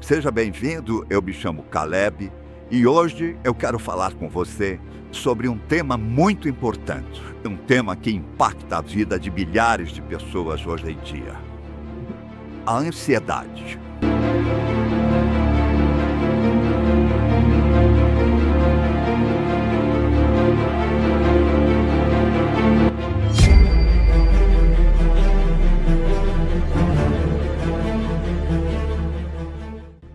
Seja bem-vindo, eu me chamo Caleb e hoje eu quero falar com você sobre um tema muito importante, um tema que impacta a vida de milhares de pessoas hoje em dia: a ansiedade.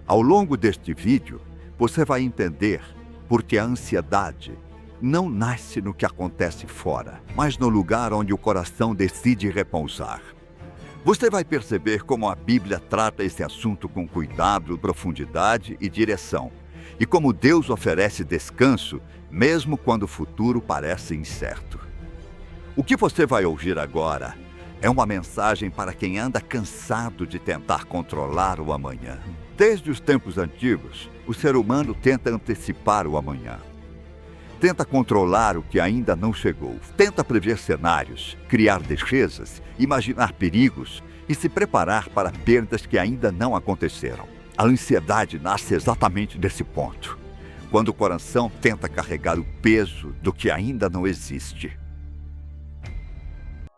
Ao longo deste vídeo, você vai entender porque a ansiedade não nasce no que acontece fora, mas no lugar onde o coração decide repousar. Você vai perceber como a Bíblia trata esse assunto com cuidado, profundidade e direção, e como Deus oferece descanso mesmo quando o futuro parece incerto. O que você vai ouvir agora é uma mensagem para quem anda cansado de tentar controlar o amanhã. Desde os tempos antigos, o ser humano tenta antecipar o amanhã. Tenta controlar o que ainda não chegou. Tenta prever cenários, criar defesas, imaginar perigos e se preparar para perdas que ainda não aconteceram. A ansiedade nasce exatamente desse ponto, quando o coração tenta carregar o peso do que ainda não existe.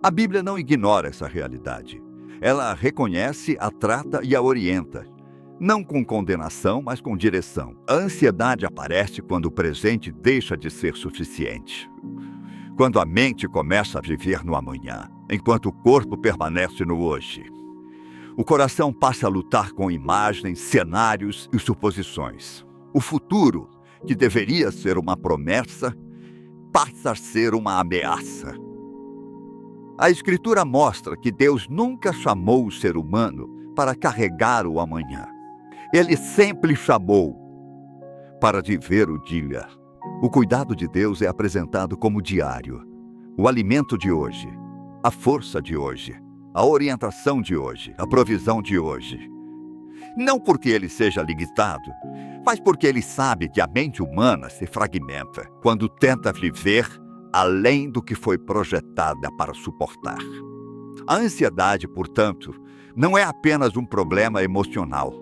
A Bíblia não ignora essa realidade. Ela a reconhece, a trata e a orienta. Não com condenação, mas com direção. A ansiedade aparece quando o presente deixa de ser suficiente. Quando a mente começa a viver no amanhã, enquanto o corpo permanece no hoje. O coração passa a lutar com imagens, cenários e suposições. O futuro, que deveria ser uma promessa, passa a ser uma ameaça. A Escritura mostra que Deus nunca chamou o ser humano para carregar o amanhã. Ele sempre chamou para viver o dia. O cuidado de Deus é apresentado como diário. O alimento de hoje, a força de hoje, a orientação de hoje, a provisão de hoje. Não porque ele seja limitado, mas porque ele sabe que a mente humana se fragmenta quando tenta viver além do que foi projetada para suportar. A ansiedade, portanto, não é apenas um problema emocional.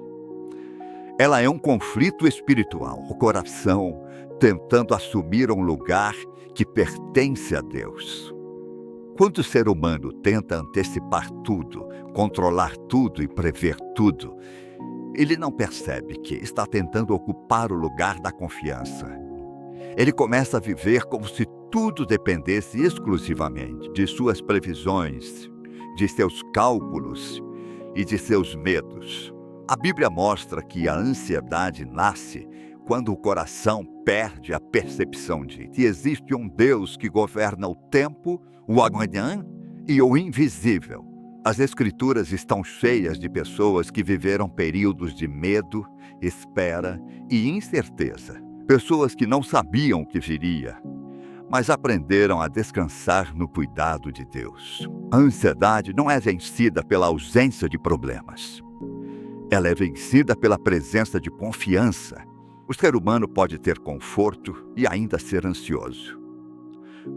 Ela é um conflito espiritual, o coração tentando assumir um lugar que pertence a Deus. Quando o ser humano tenta antecipar tudo, controlar tudo e prever tudo, ele não percebe que está tentando ocupar o lugar da confiança. Ele começa a viver como se tudo dependesse exclusivamente de suas previsões, de seus cálculos e de seus medos. A Bíblia mostra que a ansiedade nasce quando o coração perde a percepção de que existe um Deus que governa o tempo, o amanhã e o invisível. As Escrituras estão cheias de pessoas que viveram períodos de medo, espera e incerteza. Pessoas que não sabiam o que viria, mas aprenderam a descansar no cuidado de Deus. A ansiedade não é vencida pela ausência de problemas. Ela é vencida pela presença de confiança. O ser humano pode ter conforto e ainda ser ansioso.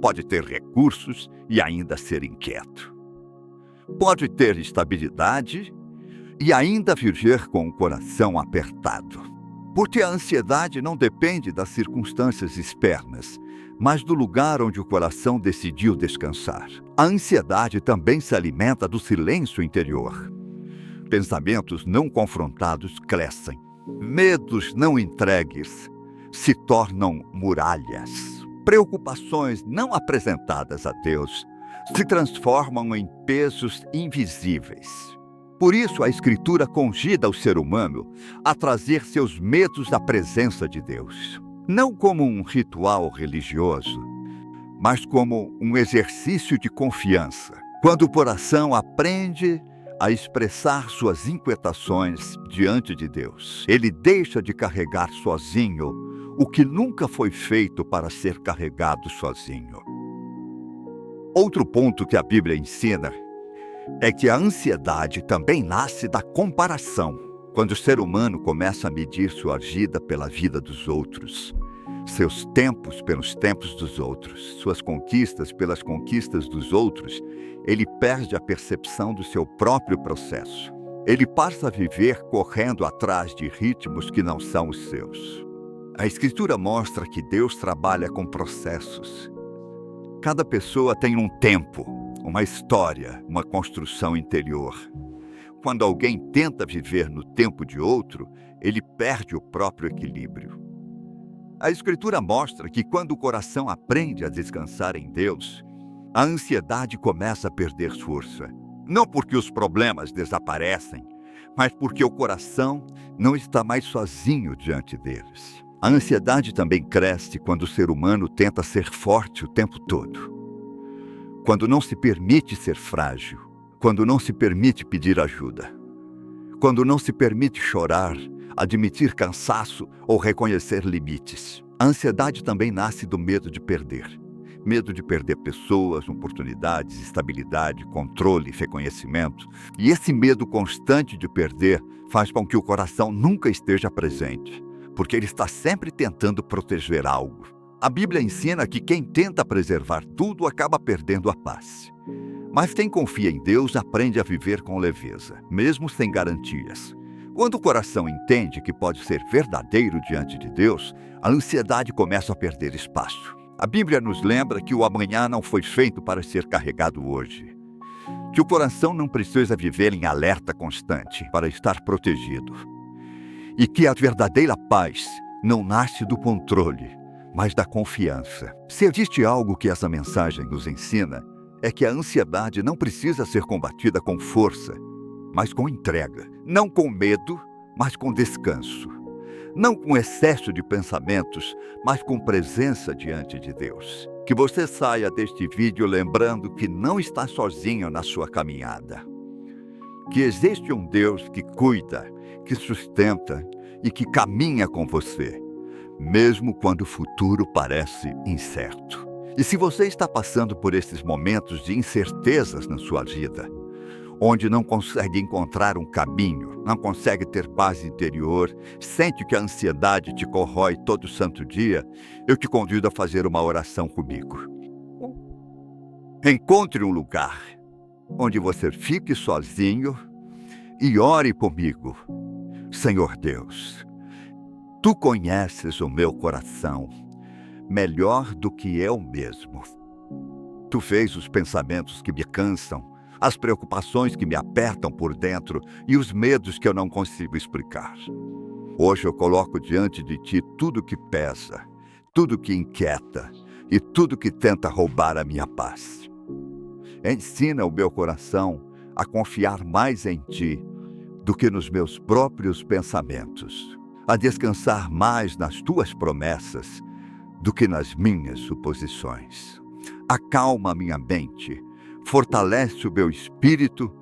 Pode ter recursos e ainda ser inquieto. Pode ter estabilidade e ainda viver com o coração apertado. Porque a ansiedade não depende das circunstâncias externas, mas do lugar onde o coração decidiu descansar. A ansiedade também se alimenta do silêncio interior. Pensamentos não confrontados crescem. Medos não entregues se tornam muralhas. Preocupações não apresentadas a Deus se transformam em pesos invisíveis. Por isso, a Escritura convida o ser humano a trazer seus medos à presença de Deus. Não como um ritual religioso, mas como um exercício de confiança. Quando o coração aprende a expressar suas inquietações diante de Deus, ele deixa de carregar sozinho o que nunca foi feito para ser carregado sozinho. Outro ponto que a Bíblia ensina é que a ansiedade também nasce da comparação. Quando o ser humano começa a medir sua vida pela vida dos outros, seus tempos pelos tempos dos outros, suas conquistas pelas conquistas dos outros, ele perde a percepção do seu próprio processo. Ele passa a viver correndo atrás de ritmos que não são os seus. A Escritura mostra que Deus trabalha com processos. Cada pessoa tem um tempo, uma história, uma construção interior. Quando alguém tenta viver no tempo de outro, ele perde o próprio equilíbrio. A Escritura mostra que quando o coração aprende a descansar em Deus, a ansiedade começa a perder força. Não porque os problemas desaparecem, mas porque o coração não está mais sozinho diante deles. A ansiedade também cresce quando o ser humano tenta ser forte o tempo todo. Quando não se permite ser frágil, quando não se permite pedir ajuda, quando não se permite chorar, admitir cansaço ou reconhecer limites. A ansiedade também nasce do medo de perder. Medo de perder pessoas, oportunidades, estabilidade, controle, reconhecimento. E esse medo constante de perder faz com que o coração nunca esteja presente, porque ele está sempre tentando proteger algo. A Bíblia ensina que quem tenta preservar tudo acaba perdendo a paz. Mas quem confia em Deus aprende a viver com leveza, mesmo sem garantias. Quando o coração entende que pode ser verdadeiro diante de Deus, a ansiedade começa a perder espaço. A Bíblia nos lembra que o amanhã não foi feito para ser carregado hoje. Que o coração não precisa viver em alerta constante para estar protegido. E que a verdadeira paz não nasce do controle, mas da confiança. Se existe algo que essa mensagem nos ensina, é que a ansiedade não precisa ser combatida com força, mas com entrega. Não com medo, mas com descanso. Não com excesso de pensamentos, mas com presença diante de Deus. Que você saia deste vídeo lembrando que não está sozinho na sua caminhada. Que existe um Deus que cuida, que sustenta e que caminha com você, mesmo quando o futuro parece incerto. E se você está passando por esses momentos de incertezas na sua vida, onde não consegue encontrar um caminho, não consegue ter paz interior, sente que a ansiedade te corrói todo santo dia, eu te convido a fazer uma oração comigo. Encontre um lugar onde você fique sozinho e ore comigo. Senhor Deus, Tu conheces o meu coração melhor do que eu mesmo. Tu vês os pensamentos que me cansam, as preocupações que me apertam por dentro e os medos que eu não consigo explicar. Hoje eu coloco diante de Ti tudo que pesa, tudo que inquieta e tudo que tenta roubar a minha paz. Ensina o meu coração a confiar mais em Ti do que nos meus próprios pensamentos, a descansar mais nas Tuas promessas do que nas minhas suposições. Acalma a minha mente, fortalece o meu espírito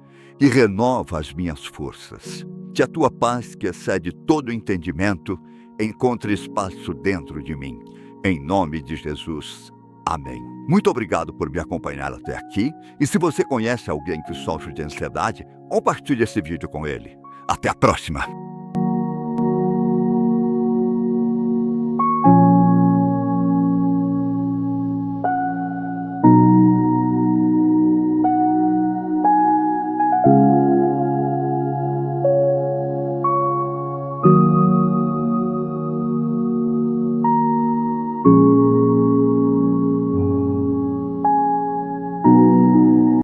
e renova as minhas forças. Que a Tua paz, que excede todo entendimento, encontre espaço dentro de mim. Em nome de Jesus. Amém. Muito obrigado por me acompanhar até aqui. E se você conhece alguém que sofre de ansiedade, compartilhe esse vídeo com ele. Até a próxima!